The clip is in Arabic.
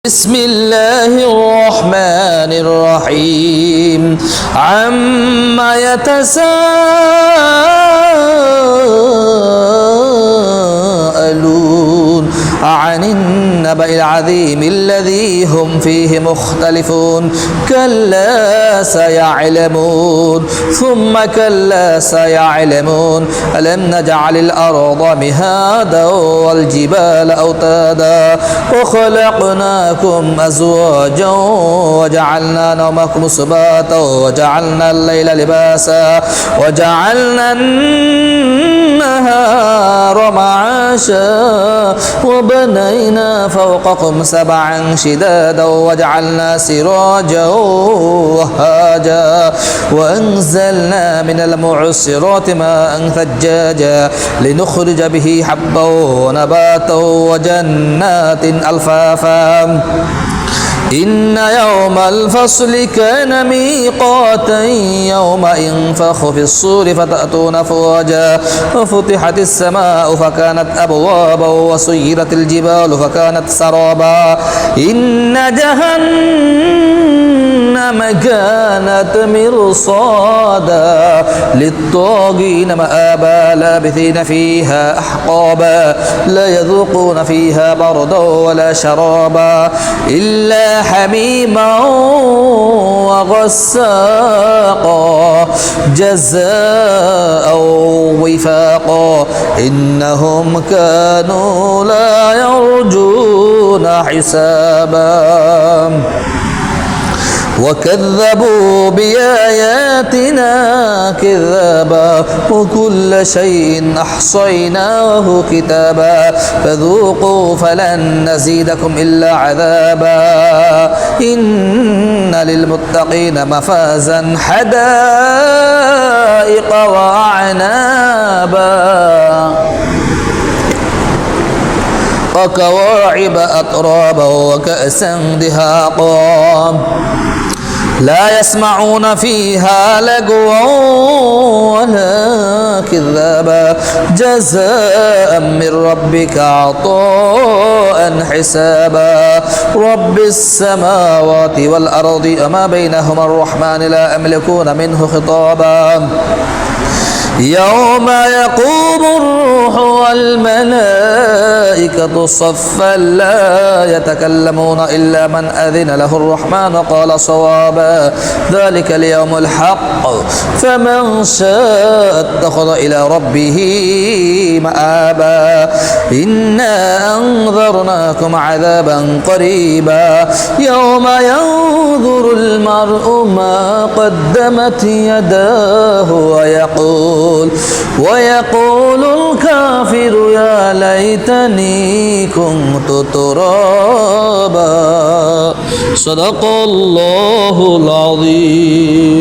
بسم الله الرحمن الرحيم عما يتساءلون عن النبأ العظيم الذي هم فيه مختلفون كلا سيعلمون ثم كلا سيعلمون ألم نجعل الأرض مهادا والجبال أوتادا وخلقناكم أزواجا وجعلنا نومكم سباتا وجعلنا الليل لباسا وجعلنا النهار معاشا وبنينا فوقكم سبعا شدادا وجعلنا سراجا وهاجا وأنزلنا من المعصرات ماء ثجاجا لنخرج به حبا ونباتا وجنات ألفافا إن يوم الفصل كان ميقاتا يوم ينفخ في الصور فتأتون أفواجا وفتحت السماء فكانت أبوابا وسيرت الجبال فكانت سرابا إن جهنم كانت مرصادا للطاغين مآبا لابثين فيها أحقابا لا يذوقون فيها بردا ولا شرابا إلا حميما وغساقا جزاء وفاقا إنهم كانوا لا يرجون حسابا وكذبوا بآياتنا كذابا وكل شيء أحصيناه كتابا فذوقوا فلن نزيدكم إلا عذابا إن للمتقين مفازا حدائق وأعنابا وكواعب أترابا وكأسا دهاقا لا يسمعون فيها لغوا ولا كذابا جزاء من ربك عطاء حسابا رب السماوات والأرض وما بينهما الرحمن لا يملكون منه خطابا يوم يقوم الروح والملائكة صفا لا يتكلمون إلا من أذن له الرحمن قال صوابا ذلك اليوم الحق فمن شاء اتخذ إلى ربه مآبا إنا أنذرناكم عذابا قريبا يوم ينظر المرء ما قدمت يداه ويقول الكافر يا ليتني كنت ترابا صدق الله العظيم.